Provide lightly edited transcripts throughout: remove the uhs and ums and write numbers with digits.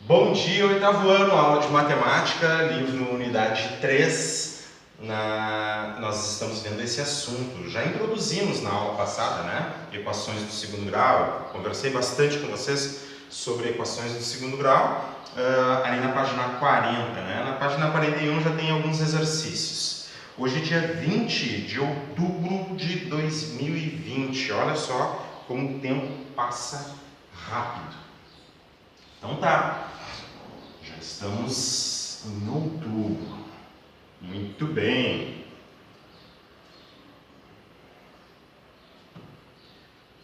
Bom dia, oitavo ano, aula de matemática, livro unidade 3. Nós estamos vendo esse assunto. Já introduzimos na aula passada, né? Equações do segundo grau. Conversei bastante com vocês sobre equações do segundo grau, ali na página 40, né? Na página 41 já tem alguns exercícios. Hoje é dia 20 de outubro de 2020. Olha só como o tempo passa rápido. Então tá. Já estamos em outubro. Muito bem.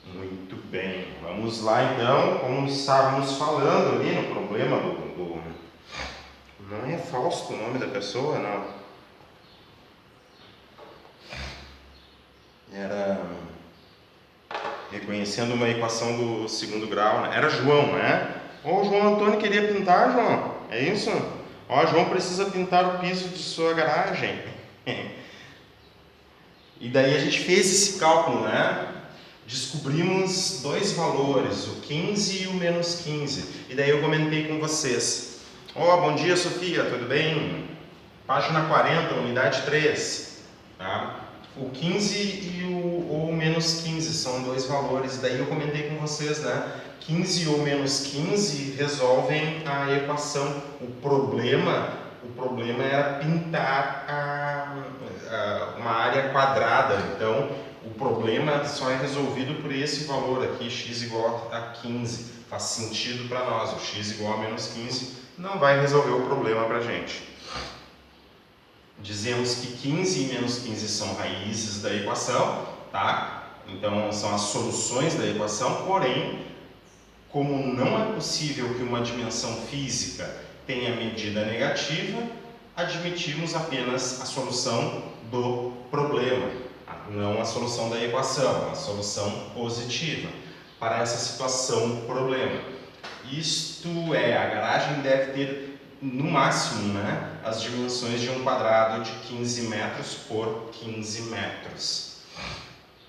Muito bem. Vamos lá então, como estávamos falando ali no problema do... Não é Fausto o nome da pessoa, não. Era reconhecendo uma equação do segundo grau, né? Era João, né? Ô, João Antônio queria pintar, João. É isso? Ó, João precisa pintar o piso de sua garagem. E daí a gente fez esse cálculo, né? Descobrimos dois valores, o 15 e o menos 15. E daí eu comentei com vocês. Bom dia, Sofia, tudo bem? Página 40, unidade 3. Tá? O 15 e o menos 15 são dois valores. Daí eu comentei com vocês, né? 15 ou menos 15 resolvem a equação. O problema era pintar uma área quadrada. Então, o problema só é resolvido por esse valor aqui, x igual a 15. Faz sentido para nós. O x igual a menos 15 não vai resolver o problema para a gente. Dizemos que 15 e menos 15 são raízes da equação, tá? Então, são as soluções da equação, porém, como não é possível que uma dimensão física tenha medida negativa, admitimos apenas a solução do problema, não a solução da equação, a solução positiva para essa situação problema. Isto é, a garagem deve ter no máximo, né, as dimensões de um quadrado de 15 metros por 15 metros.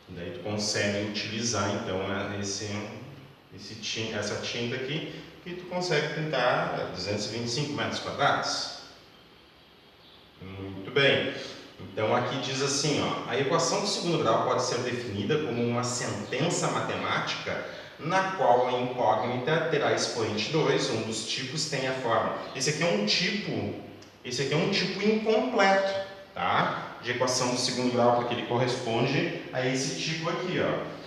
Daí tu consegue utilizar então essa tinta aqui, que tu consegue pintar 225 metros quadrados. Muito bem. Então aqui diz assim, ó, a equação do segundo grau pode ser definida como uma sentença matemática na qual a incógnita terá expoente 2, um dos tipos tem a forma. Esse aqui é um tipo incompleto, tá? De equação do segundo grau, porque ele corresponde a esse tipo aqui, ó.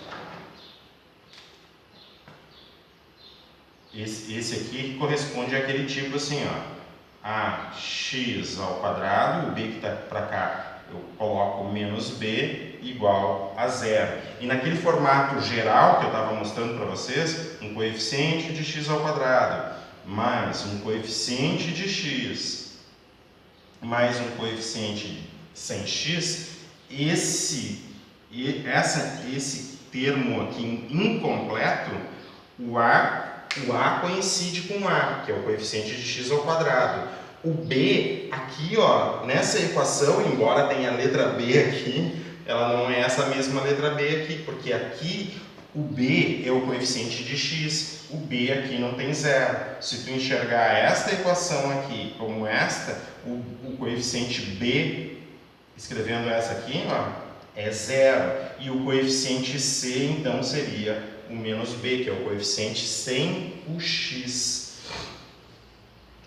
Esse aqui corresponde àquele tipo assim, ó. Ax ao quadrado, o b que está para cá, eu coloco menos b igual a zero. E naquele formato geral que eu estava mostrando para vocês, um coeficiente de x ao quadrado, mais um coeficiente de x, mais um coeficiente sem x, esse termo aqui incompleto, o a coincide com A, que é o coeficiente de x ao quadrado. O B, aqui, ó, nessa equação, embora tenha a letra B aqui, ela não é essa mesma letra B aqui, porque aqui o B é o coeficiente de x, o B aqui não tem zero. Se tu enxergar esta equação aqui como esta, o coeficiente B, escrevendo essa aqui, ó, é zero. E o coeficiente C, então, seria o menos b, que é o coeficiente sem o x.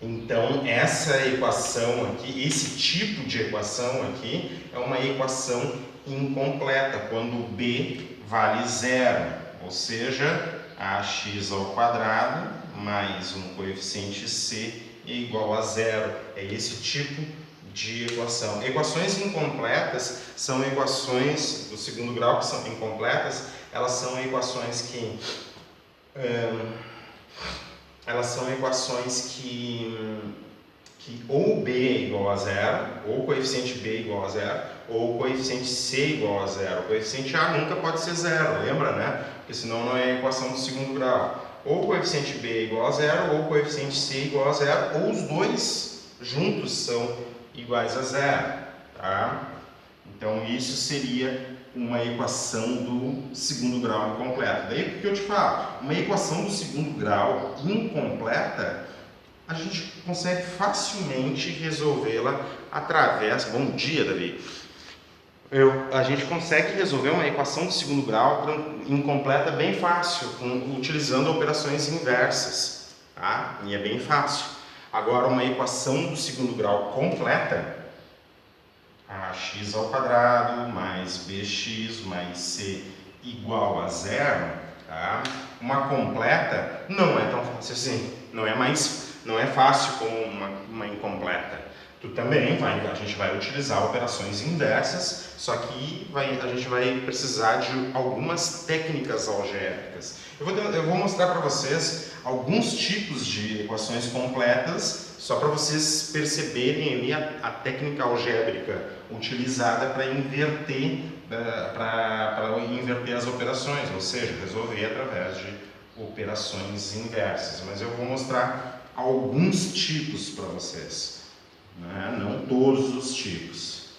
Então, essa equação aqui, esse tipo de equação aqui, é uma equação incompleta, quando b vale zero, ou seja, ax ao quadrado mais um coeficiente c é igual a zero. É esse tipo de equação. Equações incompletas são equações do segundo grau que são incompletas. Elas são equações que ou b é igual a zero, ou o coeficiente b é igual a zero, ou o coeficiente c é igual a zero. O coeficiente a nunca pode ser zero, lembra, né? Porque senão não é a equação do segundo grau. Ou o coeficiente b é igual a zero, ou o coeficiente c é igual a zero, ou os dois juntos são iguais a zero, tá? Então isso seria uma equação do segundo grau incompleta. Daí o que eu te falo? Uma equação do segundo grau incompleta a gente consegue facilmente resolvê-la através... Bom dia, Davi. A gente consegue resolver uma equação de segundo grau incompleta bem fácil, utilizando operações inversas, tá? E é bem fácil. Agora, uma equação do segundo grau completa, ax ao quadrado mais bx mais c igual a zero, tá? Uma completa não é tão fácil assim, não é fácil como uma incompleta. A gente vai utilizar operações inversas, só que a gente vai precisar de algumas técnicas algébricas. Eu vou mostrar para vocês alguns tipos de equações completas, só para vocês perceberem ali a técnica algébrica utilizada para inverter as operações, ou seja, resolver através de operações inversas. Mas eu vou mostrar alguns tipos para vocês, né? Não todos os tipos.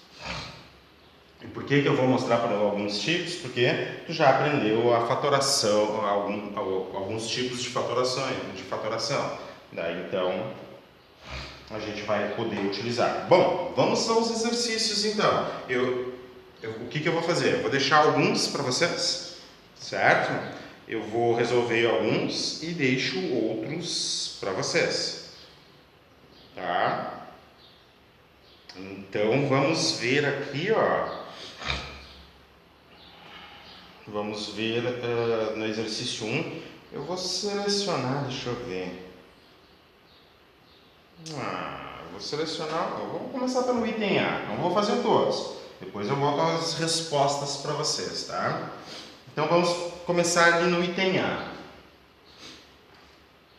E por que eu vou mostrar para alguns tipos? Porque tu já aprendeu a fatoração, alguns tipos de fatoração. Daí então a gente vai poder utilizar. Bom, vamos aos exercícios então. O que eu vou fazer? Eu vou deixar alguns para vocês, certo? Eu vou resolver alguns e deixo outros para vocês, tá? Então vamos ver aqui, ó. Vamos ver no exercício 1. Eu vou selecionar, deixa eu ver. Vou começar pelo item A. Não vou fazer todos. Depois eu volto às respostas para vocês, tá? Então vamos começar ali no item A.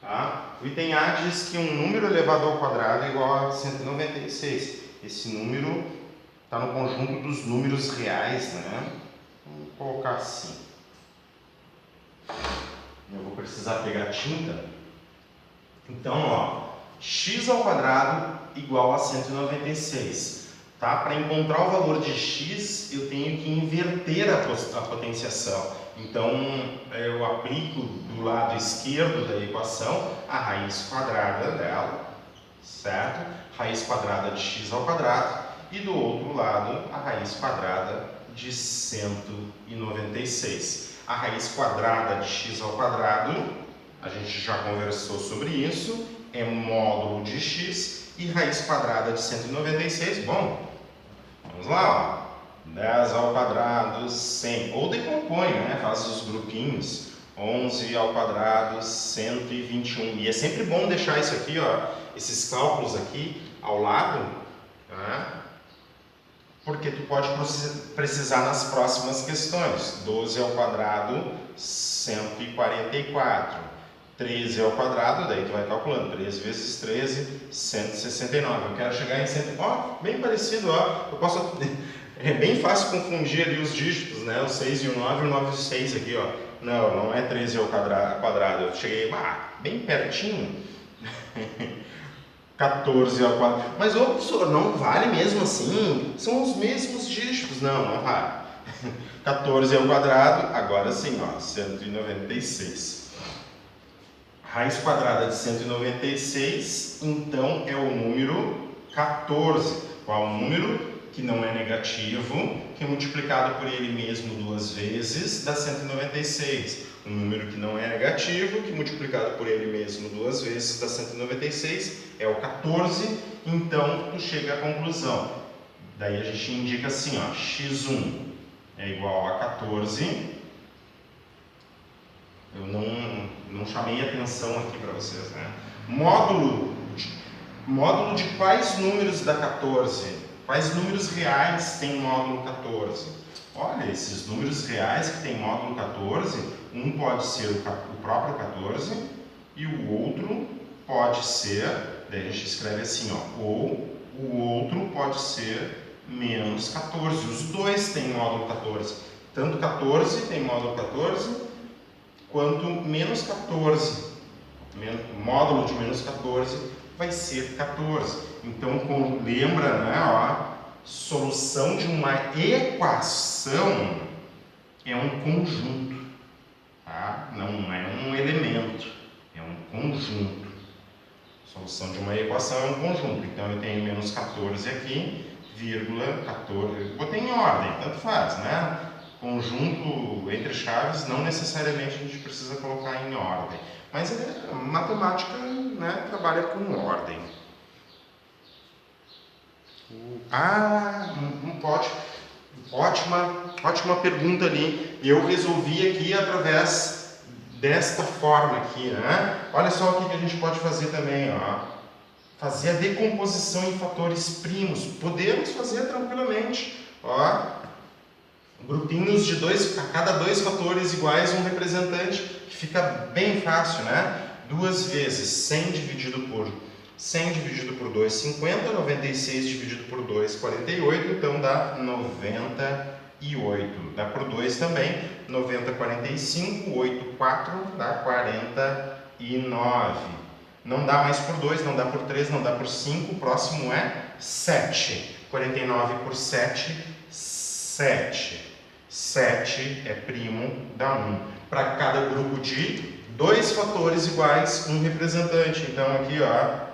Tá? O item A diz que um número elevado ao quadrado é igual a 196. Esse número está no conjunto dos números reais, né? Vamos colocar assim. Eu vou precisar pegar tinta. Então, ó, x ao quadrado igual a 196. Tá? Para encontrar o valor de x, eu tenho que inverter a potenciação. Então, eu aplico do lado esquerdo da equação a raiz quadrada dela, certo? Raiz quadrada de x ao quadrado. E do outro lado, a raiz quadrada de 196. A raiz quadrada de x ao quadrado, a gente já conversou sobre isso, é módulo de x, e raiz quadrada de 196, bom, vamos lá, ó. 10 ao quadrado, 100, ou decompõe, né? Faz os grupinhos, 11 ao quadrado, 121, e é sempre bom deixar isso aqui, ó, esses cálculos aqui ao lado, tá? Porque tu pode precisar nas próximas questões. 12 ao quadrado, 144. 13 ao quadrado, daí tu vai calculando. 13 vezes 13, 169. Eu quero chegar em 100. Ó, bem parecido, ó. É bem fácil confundir ali os dígitos, né? O 6 e o 9 e o 9 e o 6 aqui, ó. Não é 13 ao quadrado. Eu cheguei, bem pertinho. 14 ao quadrado. Mas, ô professor, não vale mesmo assim? São os mesmos dígitos. Não vale. 14 ao quadrado, agora sim, ó, 196. Raiz quadrada de 196, então, é o número 14. Qual o número? Que não é negativo, que é multiplicado por ele mesmo duas vezes, dá 196. Um número que não é negativo, que multiplicado por ele mesmo duas vezes, dá 196, é o 14, então tu chega à conclusão. Daí a gente indica assim, ó, x1 é igual a 14. Eu não chamei atenção aqui para vocês, né? Módulo de quais números dá 14? Quais números reais tem módulo 14? Olha, esses números reais que tem módulo 14, um pode ser o próprio 14 e o outro pode ser, daí a gente escreve assim, ó, ou o outro pode ser menos 14. Os dois têm módulo 14. Tanto 14 tem módulo 14, quanto menos 14. Módulo de menos 14 vai ser 14. Então, lembra, né, ó, solução de uma equação é um conjunto, tá? Não é um elemento, é um conjunto. Solução de uma equação é um conjunto. Então eu tenho menos 14 aqui, vírgula 14. Botei em ordem, tanto faz, né? Conjunto entre chaves, não necessariamente a gente precisa colocar em ordem. Mas a matemática, né, trabalha com ordem. Ótima pergunta ali. Eu resolvi aqui através desta forma aqui, né? Olha só o que a gente pode fazer também, ó. Fazer a decomposição em fatores primos. Podemos fazer tranquilamente, ó. Grupinhos de a cada dois fatores iguais, um representante, que fica bem fácil, né? 2 vezes 100 dividido por 2, 50, 96 dividido por 2, 48, então dá 98. Dá por 2 também, 90, 45, 8, 4, dá 49. Não dá mais por 2, não dá por 3, não dá por 5, o próximo é 7. 49 por 7, 7. 7 é primo da 1. Para cada grupo de dois fatores iguais, um representante. Então aqui, ó,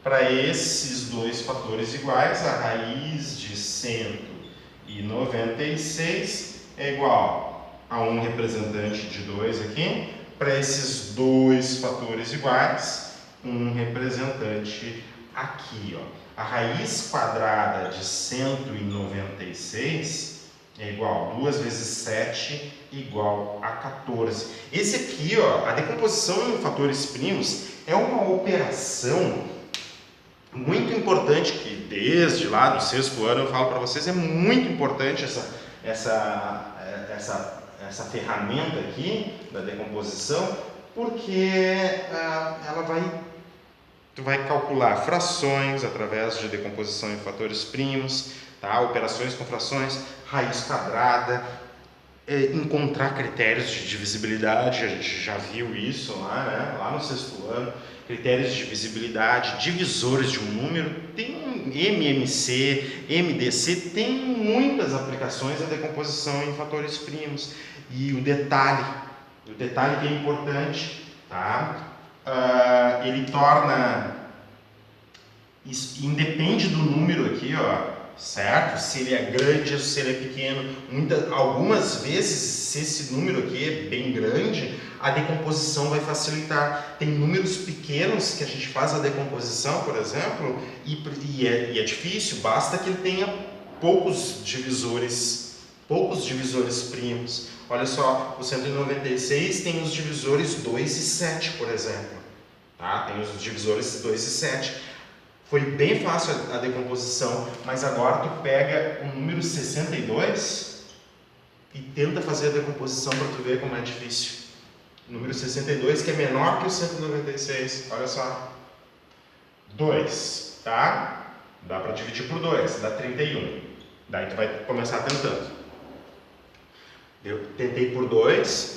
para esses dois fatores iguais, a raiz de 196 é igual a um representante de 2 aqui. Para esses dois fatores iguais, um representante aqui, ó. A raiz quadrada de 196 é igual a 2 vezes 7 igual a 14. Esse aqui, ó, a decomposição em fatores primos é uma operação muito importante que desde lá do 6º ano eu falo para vocês, é muito importante essa ferramenta aqui da decomposição, porque tu vai calcular frações através de decomposição em fatores primos, tá? Operações com frações, raiz quadrada, encontrar critérios de divisibilidade, a gente já viu isso lá, né? Lá no 6º ano, critérios de divisibilidade, divisores de um número, tem MMC, MDC, tem muitas aplicações a decomposição em fatores primos. E o detalhe que é importante, tá? Ele torna, isso independe do número aqui, ó, certo? Se ele é grande ou se ele é pequeno. Algumas vezes, se esse número aqui é bem grande, a decomposição vai facilitar. Tem números pequenos que a gente faz a decomposição, por exemplo, e é difícil, basta que ele tenha poucos divisores primos. Olha só, o 196 tem os divisores 2 e 7, por exemplo. Tá? Tem os divisores 2 e 7. Foi bem fácil a decomposição, mas agora tu pega o número 62 e tenta fazer a decomposição para tu ver como é difícil. O número 62, que é menor que o 196, olha só. 2, tá? Dá para dividir por 2, dá 31. Daí tu vai começar tentando. Eu tentei por 2,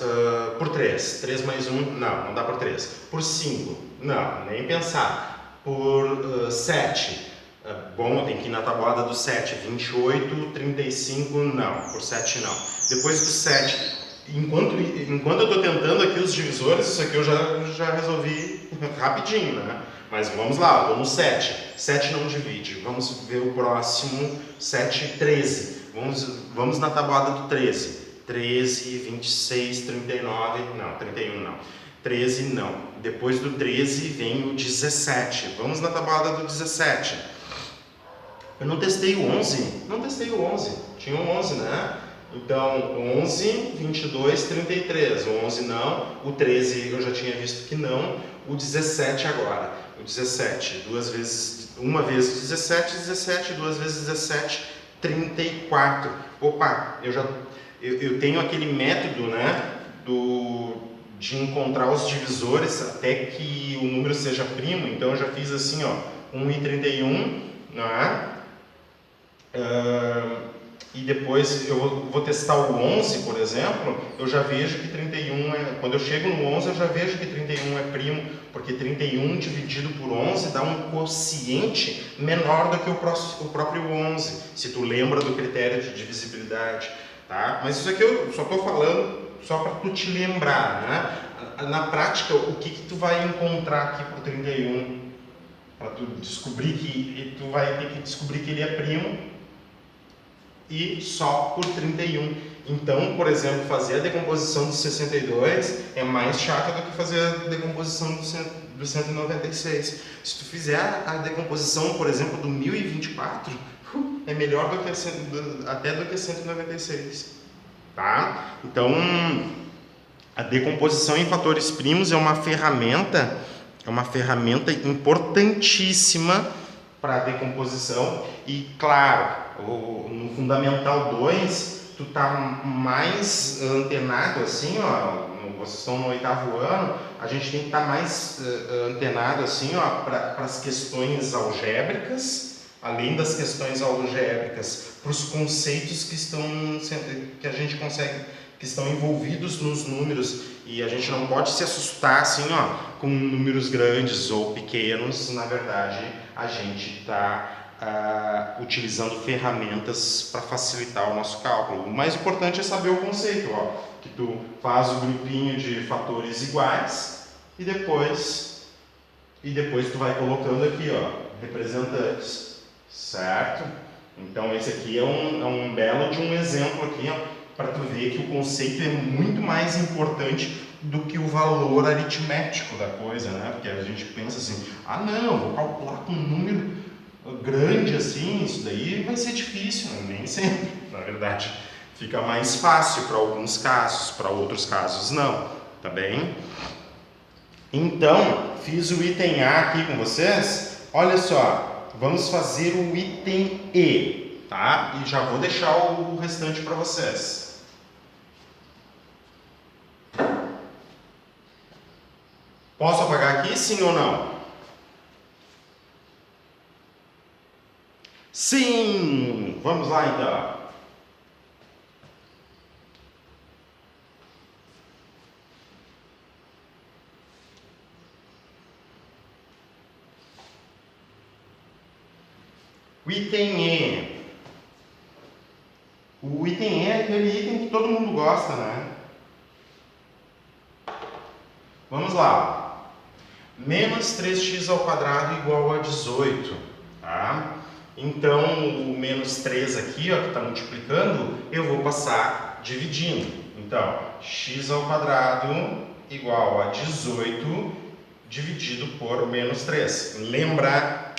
por 3. 3 mais 1, não dá por 3. Por 5, não, nem pensar. Por 7, bom, eu tenho que ir na tabuada do 7, 28, 35, não, por 7 não. Depois do 7, enquanto eu estou tentando aqui os divisores, isso aqui eu já resolvi rapidinho, né? Mas vamos lá, vamos 7, 7 não divide, vamos ver o próximo, 7, 13, vamos na tabuada do 13, 13, 26, 39, não, 31 não. 13 não. Depois do 13 vem o 17. Vamos na tabuada do 17. Eu não testei o 11. Não testei o 11. Tinha um 11, né? Então, 11, 22, 33. O 11 não. O 13 eu já tinha visto que não. O 17 agora. O 17. Uma vez 17, 17. 2 vezes 17, 34. Opa, eu tenho aquele método, né? De encontrar os divisores até que o número seja primo. Então eu já fiz assim, ó, 1 e 31, né? E depois eu vou testar o 11, por exemplo, eu já vejo que 31 quando eu chego no 11 eu já vejo que 31 é primo, porque 31 dividido por 11 dá um quociente menor do que o próprio 11, se tu lembra do critério de divisibilidade, tá? Mas isso aqui eu só estou falando só para tu te lembrar, né? Na prática, o que tu vai encontrar aqui por 31? para tu descobrir que tu vai ter que descobrir que ele é primo e só por 31. Então, por exemplo, fazer a decomposição do 62 é mais chata do que fazer a decomposição do 196. Se tu fizer a decomposição, por exemplo, do 1024, é melhor do que até do que 196, tá? Então, a decomposição em fatores primos é uma ferramenta importantíssima para a decomposição. E claro, no Fundamental 2, tu tá mais antenado assim, ó, vocês estão no 8º ano, a gente tem que estar mais antenado assim, ó, para as questões algébricas, além das questões algébricas, para os conceitos que a gente consegue, que estão envolvidos nos números, e a gente não pode se assustar assim, ó, com números grandes ou pequenos. Na verdade, a gente está utilizando ferramentas para facilitar o nosso cálculo. O mais importante é saber o conceito, ó, que tu faz o grupinho de fatores iguais e depois tu vai colocando aqui, ó, representantes, certo? Então esse aqui é um belo de um exemplo aqui, ó, para tu ver que o conceito é muito mais importante do que o valor aritmético da coisa, né? Porque a gente pensa assim, não, vou calcular com um número grande assim, isso daí vai ser difícil, né? Nem sempre, na verdade. Fica mais fácil para alguns casos, para outros casos não, tá bem? Então, fiz o item A aqui com vocês. Olha só, vamos fazer o item E, tá? E já vou deixar o restante para vocês. Posso apagar aqui, sim ou não? Sim! Vamos lá então. O item E. O item E é aquele item que todo mundo gosta, né? Vamos lá. Menos 3x ao quadrado igual a 18, tá? Então, o menos 3 aqui, ó, que está multiplicando, eu vou passar dividindo. Então, x ao quadrado igual a 18 dividido por menos 3. Lembra,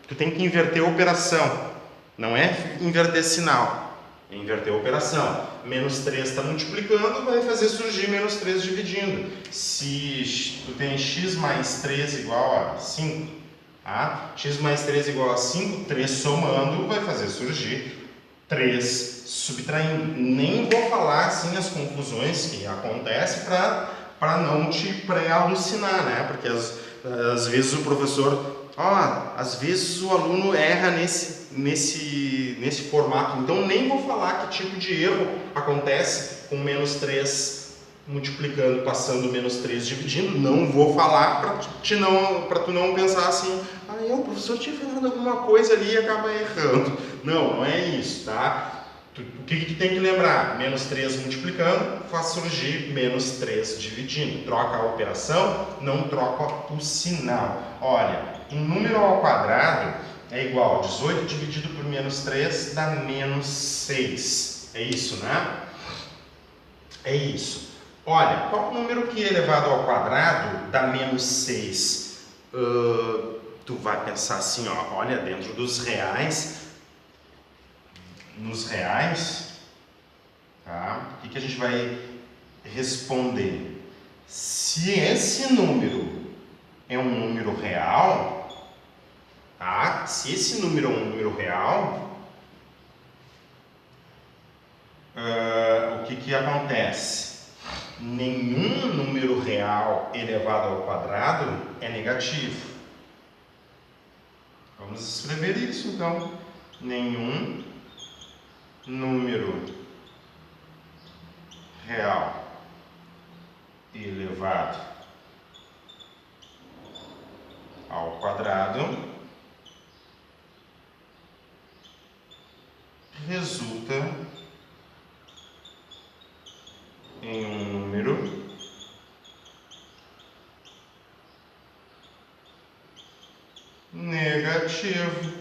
tu tem que inverter a operação, não é inverter sinal. Inverter a operação. Menos 3 está multiplicando, vai fazer surgir menos 3 dividindo. Se tu tem x mais 3 igual a 5, tá? X mais 3 igual a 5, 3 somando vai fazer surgir 3 subtraindo. Nem vou falar assim as confusões que acontecem para não te pré-alucinar, né? Porque às vezes o professor... às vezes o aluno erra nesse formato, então nem vou falar que tipo de erro acontece com menos 3 multiplicando, passando menos 3 dividindo, não vou falar para tu não pensar assim, o professor tinha falado alguma coisa ali e acaba errando. Não é isso, tá? O que tu tem que lembrar? Menos 3 multiplicando faz surgir menos 3 dividindo. Troca a operação, não troca o sinal. Olha, um número ao quadrado é igual a 18 dividido por menos 3 dá menos 6. É isso, né? É isso. Olha, qual número que elevado ao quadrado dá menos 6? Tu vai pensar assim, ó, olha, dentro dos reais, nos reais, tá? O que a gente vai responder? Se esse número é um número real, tá? Se esse número é um número real, o que acontece? Nenhum número real elevado ao quadrado é negativo. Vamos escrever isso então. Nenhum número real elevado ao quadrado resulta em um número negativo.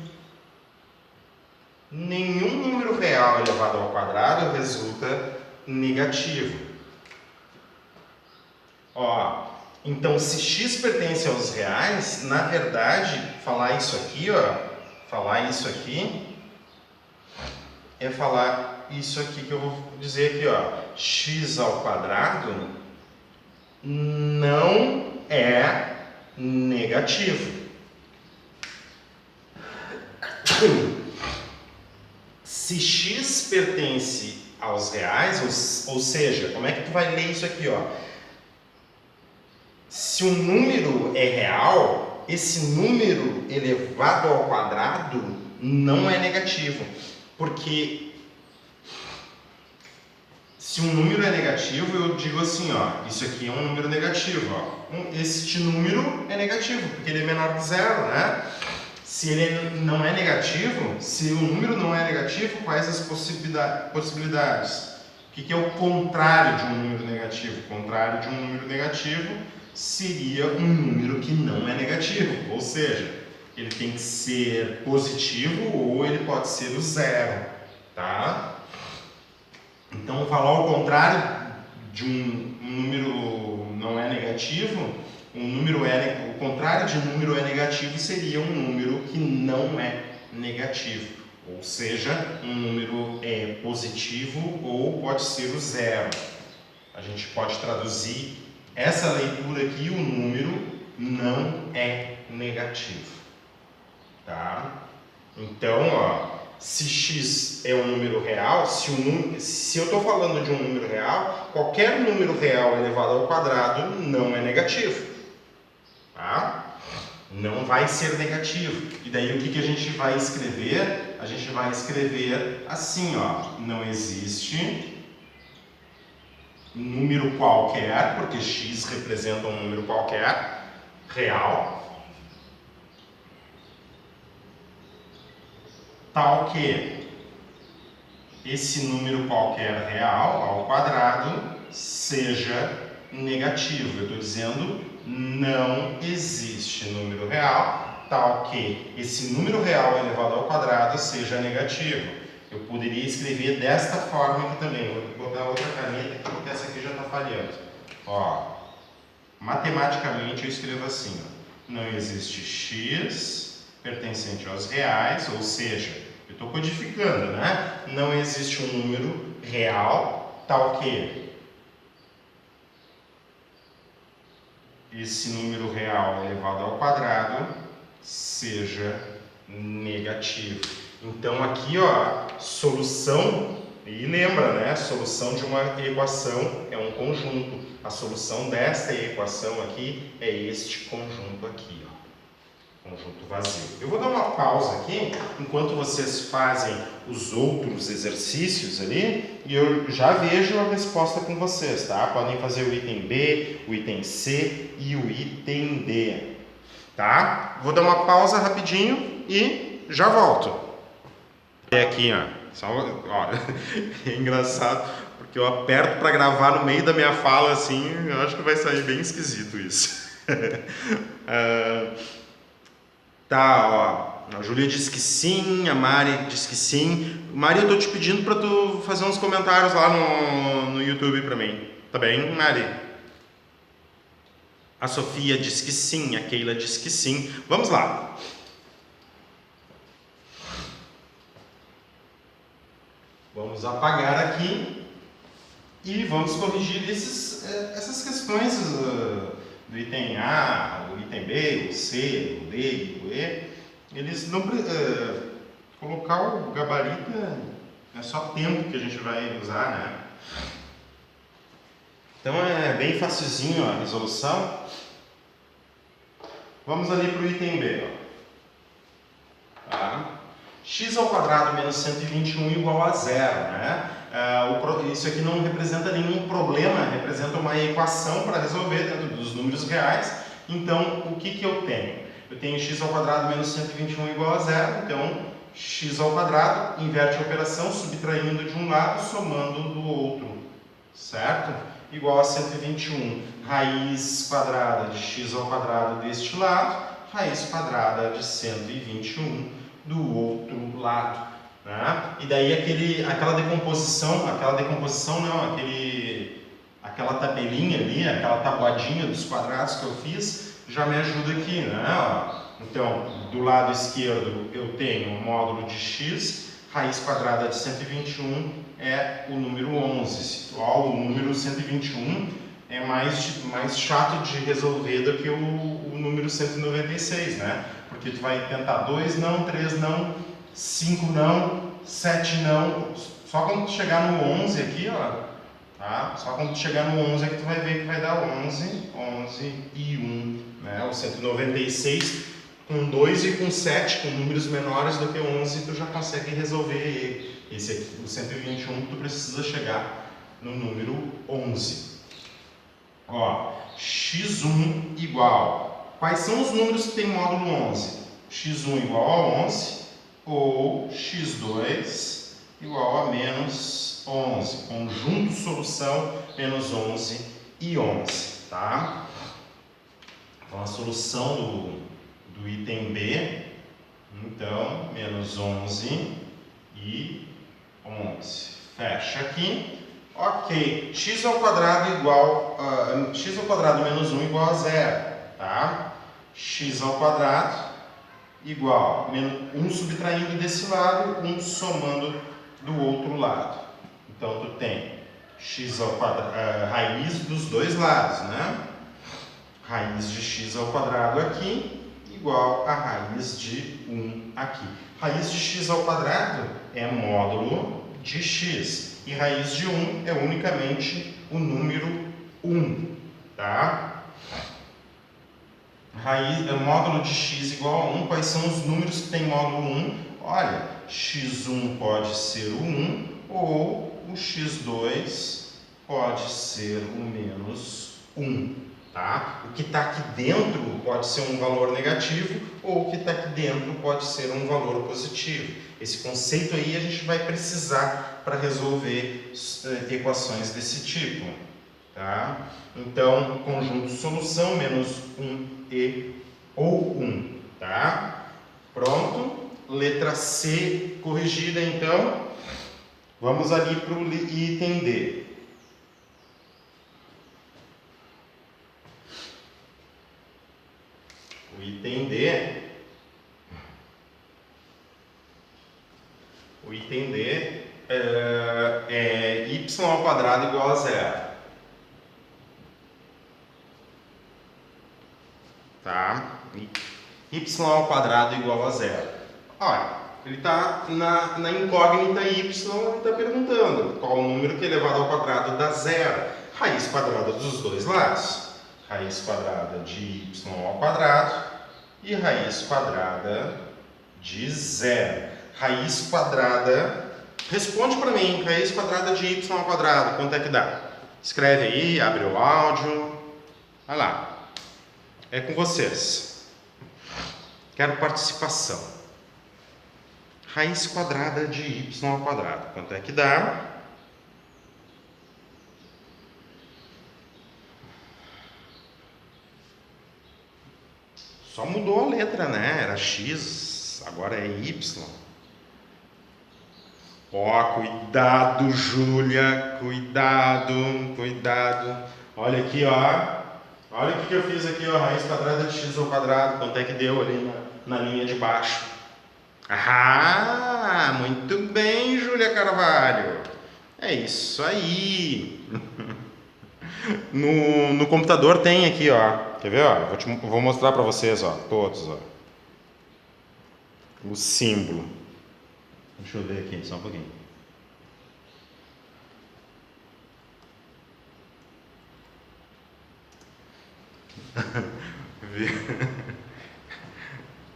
Nenhum número real elevado ao quadrado resulta negativo. Ó, então se x pertence aos reais, na verdade, falar isso aqui é falar isso aqui que eu vou dizer aqui, ó. X ao quadrado não é negativo. Se x pertence aos reais, ou seja, como é que tu vai ler isso aqui, ó? Se um número é real, esse número elevado ao quadrado não é negativo. Porque se um número é negativo, eu digo assim, ó, isso aqui é um número negativo, ó. Este número é negativo, porque ele é menor que zero, né? Se ele não é negativo, se o número não é negativo, quais as possibilidades? O que é o contrário de um número negativo? O contrário de um número negativo seria um número que não é negativo, ou seja, ele tem que ser positivo ou ele pode ser o zero, tá? Então, falar ao contrário de um número não é negativo, o contrário de número é negativo seria um número que não é negativo, ou seja, um número é positivo ou pode ser o zero. A gente pode traduzir essa leitura aqui, o número não é negativo, tá? Então, ó, se x é um número real, se eu estou falando de um número real, qualquer número real elevado ao quadrado não é negativo, tá? Não vai ser negativo. E daí o que a gente vai escrever? A gente vai escrever assim, ó, não existe número qualquer, porque x representa um número qualquer, real, tal que esse número qualquer real ao quadrado seja negativo. Eu estou dizendo não existe número real tal que esse número real elevado ao quadrado seja negativo. Eu poderia escrever desta forma aqui também. Vou botar outra caneta aqui porque essa aqui já está falhando. Ó, matematicamente eu escrevo assim, ó, não existe x pertencente aos reais, ou seja, eu estou codificando, né? Não existe um número real tal que esse número real elevado ao quadrado seja negativo. Então aqui, ó, solução, e lembra, né? Solução de uma equação é um conjunto. A solução desta equação aqui é este conjunto aqui, ó. Conjunto vazio. Eu vou dar uma pausa aqui, enquanto vocês fazem os outros exercícios ali, e eu já vejo a resposta com vocês, tá? Podem fazer o item B, o item C e o item D, tá? Vou dar uma pausa rapidinho e já volto. É aqui, ó. É engraçado, porque eu aperto para gravar no meio da minha fala, assim, eu acho que vai sair bem esquisito isso. Tá, ó. A Júlia disse que sim, a Mari disse que sim. Mari, eu tô te pedindo para tu fazer uns comentários lá no YouTube para mim. Tá bem, Mari? A Sofia disse que sim, a Keila disse que sim. Vamos lá. Vamos apagar aqui e vamos corrigir essas questões do item A, do item B, o C, o D e o E. Eles não colocar o gabarito é só tempo que a gente vai usar, né? Então é bem facilzinho a resolução. Vamos ali para o item B, ó. Tá? X ao quadrado menos 121 igual a zero, né? Isso aqui não representa nenhum problema, representa uma equação para resolver dentro dos números reais. Então, o que eu tenho? Eu tenho x ao quadrado menos 121 igual a zero, então x ao quadrado inverte a operação, subtraindo de um lado, somando do outro, certo? Igual a 121, raiz quadrada de x ao quadrado deste lado, raiz quadrada de 121 do outro lado. Né? E daí aquela decomposição não, aquela tabelinha ali, aquela tabuadinha dos quadrados que eu fiz, já me ajuda aqui, né? Então, do lado esquerdo eu tenho o módulo de x, raiz quadrada de 121 é o número 11. O número 121 é mais chato de resolver do que o número 196, né? Porque tu vai tentar 2 não, 3 não, 5 não, 7 não. Só quando tu chegar no 11 aqui, ó, tá? Só quando tu chegar no 11 é que tu vai ver que vai dar 11, 11 e 1, né? O 196 com 2 e com 7, com números menores do que 11, tu já consegue resolver ele. Esse aqui, o 121, tu precisa chegar no número 11. Ó, x1 igual. Quais são os números que tem módulo 11? x1 igual a 11 ou x2 igual a menos 11. Conjunto solução menos 11 e 11, tá? Então a solução do item B, então, menos 11 e 11. Fecha aqui. Ok, x ao quadrado igual x ao quadrado menos 1 igual a 0, tá? X ao quadrado igual 1 subtraindo desse lado, 1 somando do outro lado. Então, tu tem x ao quadrado, raiz dos dois lados, né? Raiz de x ao quadrado aqui igual a raiz de 1 aqui. Raiz de x ao quadrado é módulo de x. E raiz de 1 é unicamente o número 1, tá? Módulo de x igual a 1, quais são os números que tem módulo 1? Olha, x1 pode ser o 1 ou o x2 pode ser o menos 1, tá? O que está aqui dentro pode ser um valor negativo ou o que está aqui dentro pode ser um valor positivo. Esse conceito aí a gente vai precisar para resolver equações desse tipo, tá? Então, conjunto solução menos 1 ou 1, tá? Pronto? Letra C corrigida, então. Vamos ali para o item D. O item D é y ao quadrado igual a 0. Tá? Y ao quadrado igual a 0. Olha, ele está na incógnita y, ele está perguntando qual o número que elevado ao quadrado dá 0. Raiz quadrada dos dois lados. Raiz quadrada de y ao quadrado e raiz quadrada de 0. Raiz quadrada... Responde para mim, raiz quadrada de y ao quadrado, quanto é que dá? Escreve aí, abre o áudio. Vai lá. É com vocês. Quero participação. Raiz quadrada de y ao quadrado, quanto é que dá? Só mudou a letra, né? Era x, agora é y. Ó, cuidado, Júlia, cuidado. Olha aqui, ó. Olha o que eu fiz aqui, ó. Raiz quadrada de x ao quadrado, quanto é que deu ali na linha de baixo? Ah, muito bem, Júlia Carvalho. É isso aí. No computador tem aqui, ó. Quer ver, ó? Vou mostrar para vocês, ó. Todos, ó. O símbolo. Deixa eu ver aqui, só um pouquinho.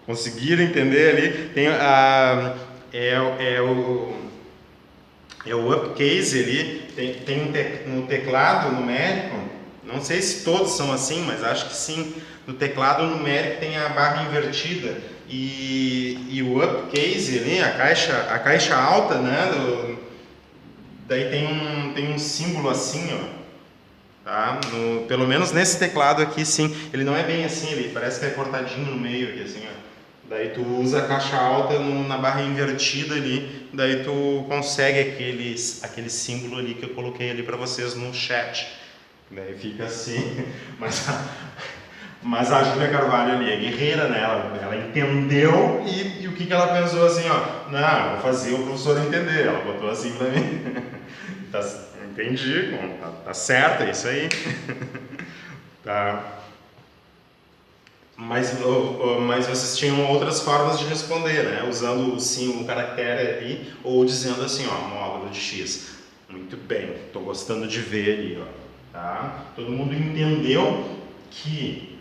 Conseguiram entender ali? Tem o upcase ali, tem no teclado numérico, não sei se todos são assim, mas acho que sim. No teclado numérico tem a barra invertida e o upcase ali, a caixa alta, né? Daí tem um símbolo assim, ó. tá? Pelo menos nesse teclado aqui, sim. Ele não é bem assim, ele parece que é cortadinho no meio aqui, assim, ó. Daí tu usa a caixa alta na barra invertida ali, daí tu consegue aquele símbolo ali que eu coloquei ali para vocês no chat. Daí fica assim, mas a Júlia Carvalho ali é guerreira, né? Ela entendeu e o que ela pensou assim, ó, não, vou fazer o professor entender. Ela botou assim pra mim. Entendi, tá certo, é isso aí. Tá. Mas vocês tinham outras formas de responder, né? Usando sim o caractere ali ou dizendo assim, ó, módulo de x. Muito bem, estou gostando de ver ali, ó. Tá? Todo mundo entendeu que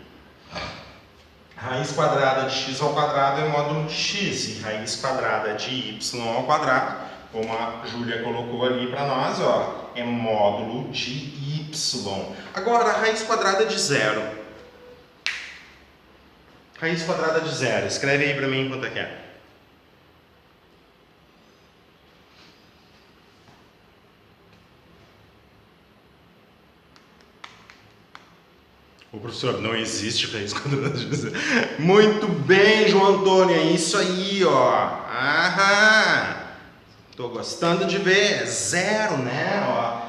raiz quadrada de x ao quadrado é módulo de x e raiz quadrada de y ao quadrado, como a Júlia colocou ali para nós, ó, é módulo de y. Agora, a raiz quadrada de zero. Raiz quadrada de zero. Escreve aí para mim quanto é que é. O professor, não existe raiz quadrada de zero. Muito bem, João Antônio, é isso aí, ó. Aham. Tô gostando de ver. Zero, né? Ó.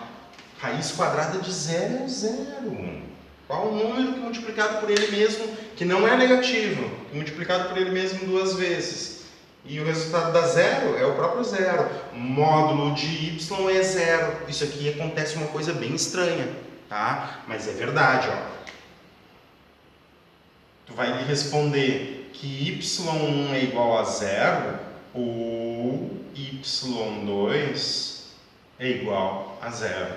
Raiz quadrada de zero é o zero. Qual o número que multiplicado por ele mesmo, que não é negativo, multiplicado por ele mesmo duas vezes. E o resultado dá zero é o próprio zero. Módulo de y é zero. Isso aqui acontece uma coisa bem estranha, tá? Mas é verdade, ó. Tu vai lhe responder que y1 é igual a zero ou y2 é igual a zero.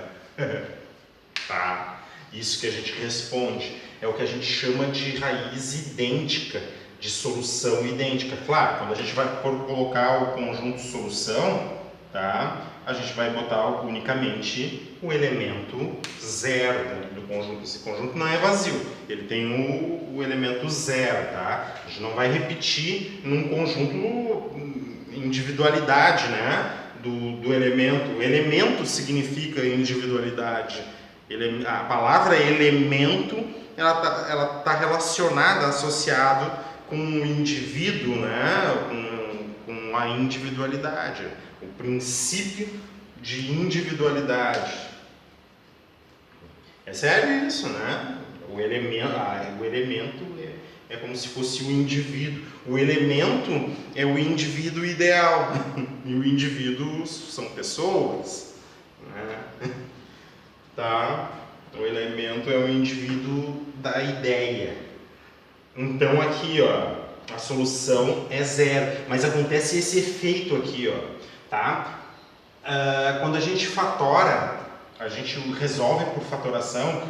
Tá? Isso que a gente responde é o que a gente chama de raiz idêntica, de solução idêntica. Claro, quando a gente vai colocar o conjunto solução, tá? A gente vai botar unicamente o elemento zero dentro do conjunto. Esse conjunto não é vazio, ele tem o elemento zero, tá? A gente não vai repetir num conjunto individualidade, né? Do elemento. O elemento significa individualidade. A palavra elemento, ela tá relacionada, associado com o indivíduo, né? Com a individualidade, o princípio de individualidade. É sério isso, né? O elemento é como se fosse o indivíduo. O elemento é o indivíduo ideal e o indivíduo são pessoas, né? Tá? O elemento é o indivíduo da ideia. Então aqui, ó, a solução é zero, mas acontece esse efeito aqui, ó, tá? Quando a gente fatora, a gente resolve por fatoração,